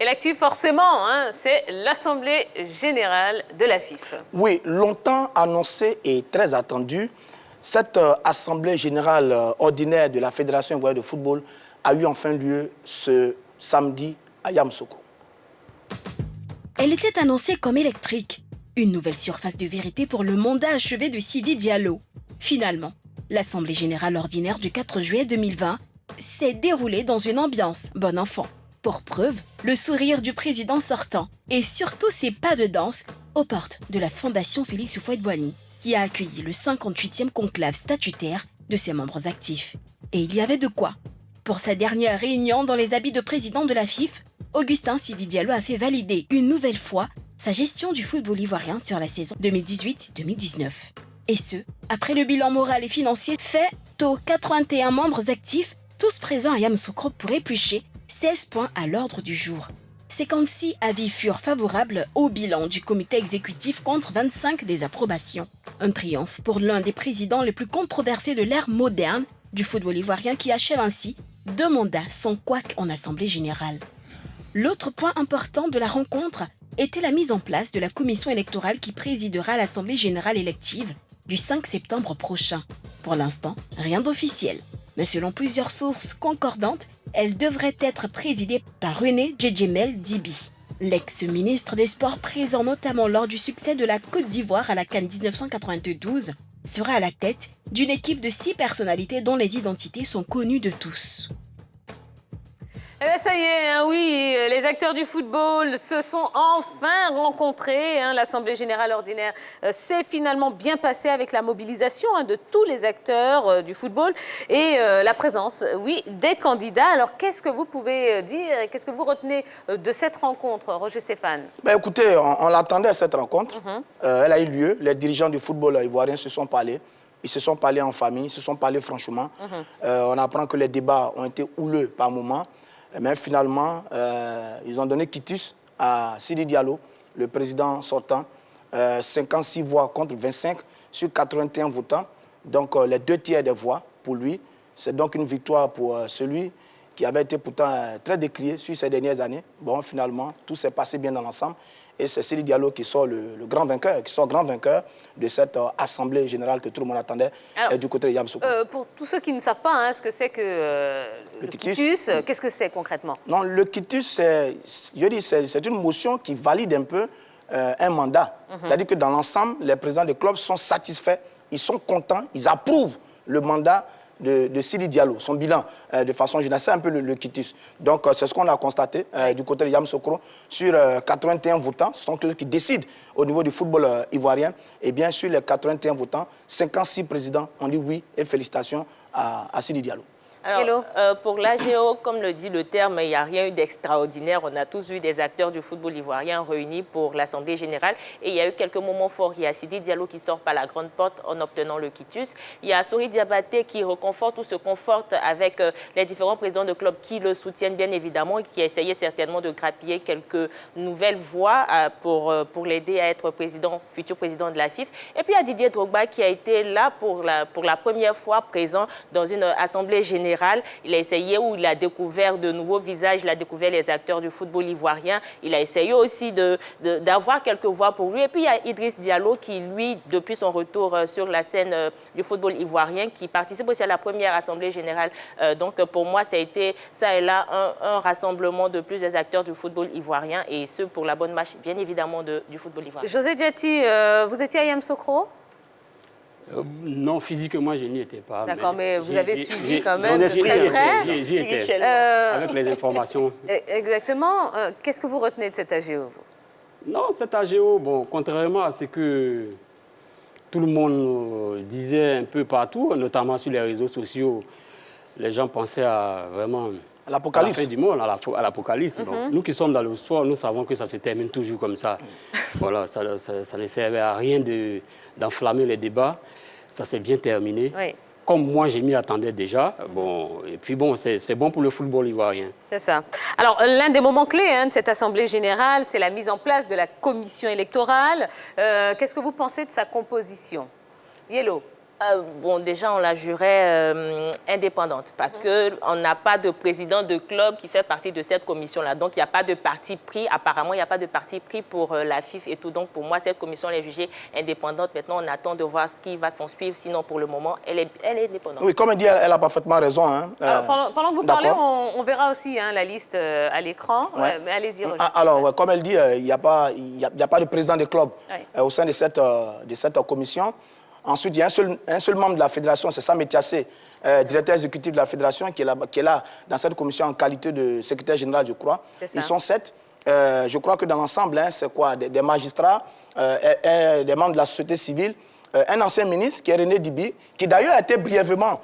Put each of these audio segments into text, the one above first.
Et l'actu, forcément, hein, c'est l'Assemblée générale de la FIF. Oui, longtemps annoncée et très attendue, cette Assemblée générale ordinaire de la Fédération ivoirienne de football a eu enfin lieu ce samedi à Yamoussoukro. Elle était annoncée comme électrique. Une nouvelle surface de vérité pour le mandat achevé de Sidi Diallo. Finalement, l'Assemblée générale ordinaire du 4 juillet 2020 s'est déroulée dans une ambiance bon enfant. Pour preuve, le sourire du président sortant et surtout ses pas de danse aux portes de la Fondation Félix Houphouët-Boigny, qui a accueilli le 58e conclave statutaire de ses membres actifs. Et il y avait de quoi. Pour sa dernière réunion dans les habits de président de la FIF, Augustin Sidi Diallo a fait valider une nouvelle fois sa gestion du football ivoirien sur la saison 2018-2019. Et ce, après le bilan moral et financier fait aux 81 membres actifs, tous présents à Yamoussoukro pour éplucher 16 points à l'ordre du jour. 56 avis furent favorables au bilan du comité exécutif contre 25 désapprobations. Un triomphe pour l'un des présidents les plus controversés de l'ère moderne du football ivoirien qui achève ainsi 2 mandats sans couac en assemblée générale. L'autre point important de la rencontre était la mise en place de la commission électorale qui présidera l'assemblée générale élective du 5 septembre prochain. Pour l'instant, rien d'officiel. Mais selon plusieurs sources concordantes, elle devrait être présidée par René Djedjemel Dibi, l'ex-ministre des Sports présent notamment lors du succès de la Côte d'Ivoire à la CAN 1992, sera à la tête d'une équipe de 6 personnalités dont les identités sont connues de tous. Eh bien, ça y est, hein, oui, les acteurs du football se sont enfin rencontrés. Hein, l'Assemblée générale ordinaire s'est finalement bien passée avec la mobilisation de tous les acteurs du football et la présence, oui, des candidats. Alors, qu'est-ce que vous pouvez dire, qu'est-ce que vous retenez de cette rencontre, Roger Stéphane? Ben, écoutez, on l'attendait cette rencontre. Elle a eu lieu. Les dirigeants du football ivoirien se sont parlé. Ils se sont parlé en famille, ils se sont parlé franchement. On apprend que les débats ont été houleux par moments. Mais finalement, ils ont donné quitus à Sidi Diallo, le président sortant, 56 voix contre 25 sur 81 votants. Donc les 2 tiers des voix pour lui. C'est donc une victoire pour celui qui avait été pourtant très décrié sur ces dernières années. Bon, finalement, tout s'est passé bien dans l'ensemble. Et c'est Sidi Diallo qui sort le grand vainqueur, de cette assemblée générale que tout le monde attendait. Alors, du côté de Yamoussoukro. Pour tous ceux qui ne savent pas hein, ce que c'est que le quitus, qu'est-ce que c'est concrètement? Non, le quitus, c'est une motion qui valide un peu un mandat. C'est-à-dire que dans l'ensemble, les présidents des clubs sont satisfaits, ils sont contents, ils approuvent le mandat de Sidi Diallo, son bilan de façon générale. C'est un peu le quitus. Donc, c'est ce qu'on a constaté du côté de Yamoussoukro. Sur 81 votants, ce sont eux qui décident au niveau du football ivoirien. Et bien sûr, les 81 votants, 56 présidents ont dit oui et félicitations à Sidi Diallo. Alors, pour l'AGO, comme le dit le terme, il n'y a rien eu d'extraordinaire. On a tous vu des acteurs du football ivoirien réunis pour l'Assemblée générale. Et il y a eu quelques moments forts. Il y a Sidi Diallo qui sort par la grande porte en obtenant le quitus. Il y a Souri Diabaté qui reconforte ou se conforte avec les différents présidents de clubs qui le soutiennent bien évidemment et qui a essayé certainement de grappiller quelques nouvelles voix pour l'aider à être futur président de la FIF. Et puis il y a Didier Drogba qui a été là pour la première fois présent dans une Assemblée générale. Il a essayé où il a découvert de nouveaux visages, il a découvert les acteurs du football ivoirien. Il a essayé aussi d'avoir quelques voix pour lui. Et puis il y a Idriss Diallo qui, lui, depuis son retour sur la scène du football ivoirien, qui participe aussi à la première Assemblée générale. Donc pour moi, ça a été, ça et là, un rassemblement de plusieurs acteurs du football ivoirien et ce pour la bonne marche, bien évidemment, du football ivoirien. José Diati, vous étiez à Yamoussoukro? Non, physiquement, je n'y étais pas. D'accord, mais vous avez suivi quand même de très près. J'y étais, avec les informations. Exactement. Qu'est-ce que vous retenez de cet AGO? Non, cet AGO, bon, contrairement à ce que tout le monde disait un peu partout, notamment sur les réseaux sociaux, les gens pensaient à vraiment... À l'apocalypse. À la fin du monde, à l'apocalypse. Nous qui sommes dans le sport, nous savons que ça se termine toujours comme ça. Voilà, ça ne servait à rien d'enflammer les débats. Ça s'est bien terminé. Oui. Comme moi, je m'y attendais déjà. Bon, et puis bon, c'est bon pour le football ivoirien. C'est ça. Alors, l'un des moments clés de cette Assemblée générale, c'est la mise en place de la commission électorale. Qu'est-ce que vous pensez de sa composition? Yellow. Bon, déjà, on la jurait indépendante parce qu'on n'a pas de président de club qui fait partie de cette commission-là. Donc, il n'y a pas de parti pris. Apparemment, il n'y a pas de parti pris pour la FIF et tout. Donc, pour moi, cette commission, elle est jugée indépendante. Maintenant, on attend de voir ce qui va s'en suivre. Sinon, pour le moment, elle est indépendante. Oui, comme elle dit, elle a parfaitement raison. Hein. Alors, pendant que vous parlez, on verra aussi la liste à l'écran. Ouais. Mais allez-y, Roger. Alors, ouais, comme elle dit, il n'y a pas de président de club au sein de cette commission. Ensuite, il y a un seul membre de la fédération, c'est Sam Etiassé, directeur exécutif de la fédération, qui est là dans cette commission en qualité de secrétaire général, je crois. Ils sont 7. Je crois que dans l'ensemble, c'est quoi? Des magistrats, des membres de la société civile, un ancien ministre qui est René Dibi, qui d'ailleurs a été brièvement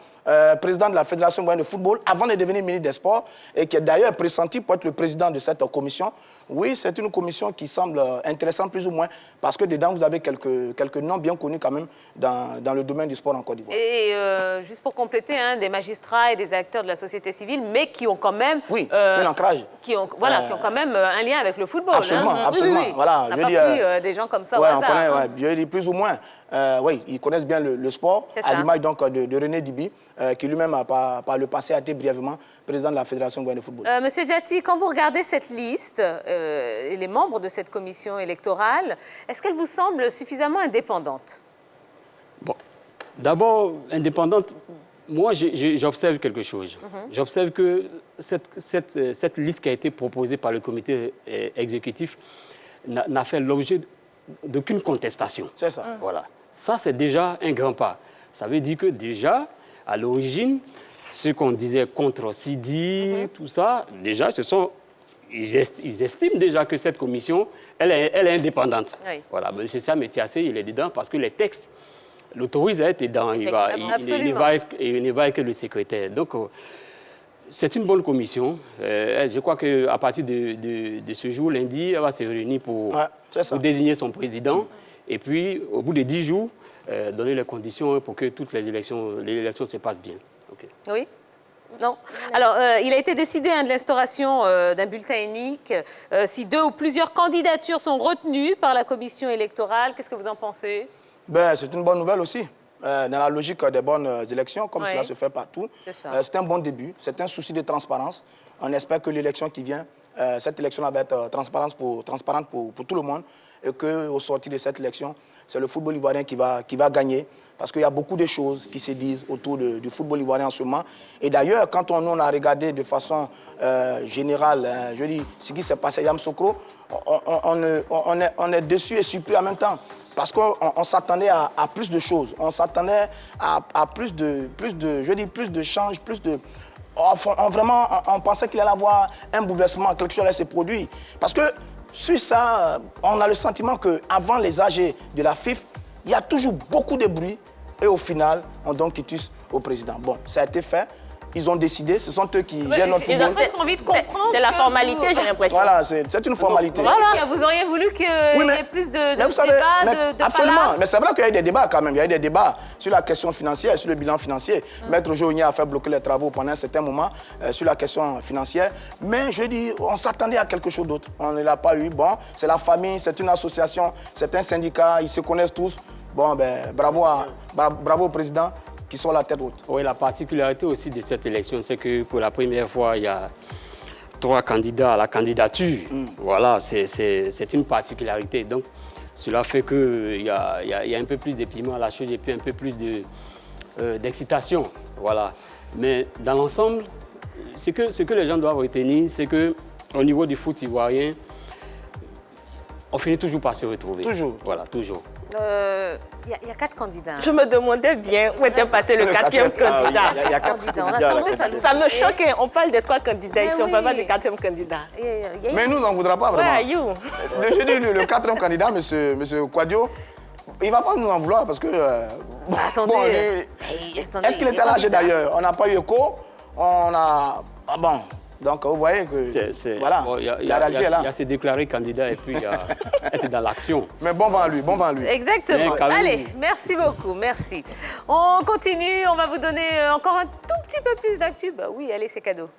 président de la Fédération ivoirienne de football avant de devenir ministre des Sports et qui est d'ailleurs pressenti pour être le président de cette commission. Oui, c'est une commission qui semble intéressante plus ou moins parce que dedans, vous avez quelques noms bien connus quand même dans le domaine du sport en Côte d'Ivoire. Et juste pour compléter, des magistrats et des acteurs de la société civile, mais qui ont quand même... Oui, un ancrage. Qui ont quand même un lien avec le football. Absolument, absolument. Oui. Voilà, on n'a pas pris des gens comme ça au hasard. Je dis plus ou moins. Oui, ils connaissent bien le sport, à l'image donc de René Dibi, qui lui-même, par le passé, a été brièvement président de la Fédération ivoirienne de football. Monsieur Diaty, quand vous regardez cette liste et les membres de cette commission électorale, est-ce qu'elle vous semble suffisamment indépendante? Bon, d'abord, indépendante, moi, j'observe quelque chose. J'observe que cette liste qui a été proposée par le comité exécutif n'a fait l'objet d'aucune contestation. C'est ça. Voilà. Ça, c'est déjà un grand pas. Ça veut dire que déjà, à l'origine, ceux qu'on disait contre Sidi, tout ça, déjà, ils estiment déjà que cette commission, elle est indépendante. Oui. Voilà. M. Sam Etiassé, il est dedans parce que les textes l'autorisent à être dedans. Il ne va que le secrétaire. Donc, c'est une bonne commission. Je crois qu'à partir de ce jour, lundi, elle va se réunir pour désigner son président. Et puis, au bout de 10 jours, donner les conditions pour que toutes les élections se passent bien. Okay. Oui? Non. Alors, il a été décidé de l'instauration d'un bulletin unique. Si 2 ou plusieurs candidatures sont retenues par la commission électorale, qu'est-ce que vous en pensez? C'est une bonne nouvelle aussi. Dans la logique des bonnes élections, comme cela se fait partout. C'est un bon début, c'est un souci de transparence. On espère que l'élection qui vient, cette élection va être transparente pour tout le monde et qu'au sortir de cette élection, c'est le football ivoirien qui va gagner parce qu'il y a beaucoup de choses qui se disent autour du football ivoirien en ce moment. Et d'ailleurs, quand on a regardé de façon générale, je dis, ce qui s'est passé à Yamoussoukro, on est déçu et surpris en même temps. Parce qu'on s'attendait à plus de choses. On s'attendait à plus de change, plus de... Vraiment, on pensait qu'il allait y avoir un bouleversement, quelque chose allait se produire. Parce que sur ça, on a le sentiment qu'avant les AG de la FIF, il y a toujours beaucoup de bruit. Et au final, on donne quitus au président. Bon, ça a été fait. Ils ont décidé, ce sont eux qui gèrent notre football. Ils ont presque envie de comprendre. C'est la formalité, j'ai l'impression. Voilà, c'est une formalité. Voilà. Vous auriez voulu qu'il y ait plus de débats, de absolument, mais c'est vrai qu'il y a eu des débats quand même. Il y a eu des débats sur la question financière, sur le bilan financier. Maître Joigny a fait bloquer les travaux pendant un certain moment sur la question financière. Mais je dis, on s'attendait à quelque chose d'autre. On ne l'a pas eu. Bon, c'est la famille, c'est une association, c'est un syndicat, ils se connaissent tous. Bon, bravo au président qui sont la tête haute. Oui, la particularité aussi de cette élection, c'est que pour la première fois, il y a 3 candidats à la candidature. Voilà, c'est une particularité. Donc, cela fait qu'il y a un peu plus de piment à la chose et puis un peu plus d'excitation. Voilà. Mais dans l'ensemble, ce que les gens doivent retenir, c'est qu'au niveau du foot ivoirien, on finit toujours par se retrouver. Toujours. Voilà, toujours. Il y a 4 candidats. Je me demandais bien où était passé le 4e candidat. Il y a 4 candidats. Ça me choque, on parle de 3 candidats ici, on ne parle pas du 4e candidat. Mais nous, on ne voudra pas vraiment. Where are you? Je dis, le 4e candidat, monsieur Quadio, il ne va pas nous en vouloir parce que... attendez. Est-ce qu'il était à l'âge d'ailleurs? On n'a pas eu écho. On a... Ah bon. Donc, vous voyez que voilà, bon, la réalité est là. Il y a ces déclarés candidats et puis il y a être dans l'action. Mais bon vent à lui, bon vent à lui. Exactement. Allez, merci beaucoup, merci. On continue, on va vous donner encore un tout petit peu plus d'actu. Bah oui, allez, c'est cadeau.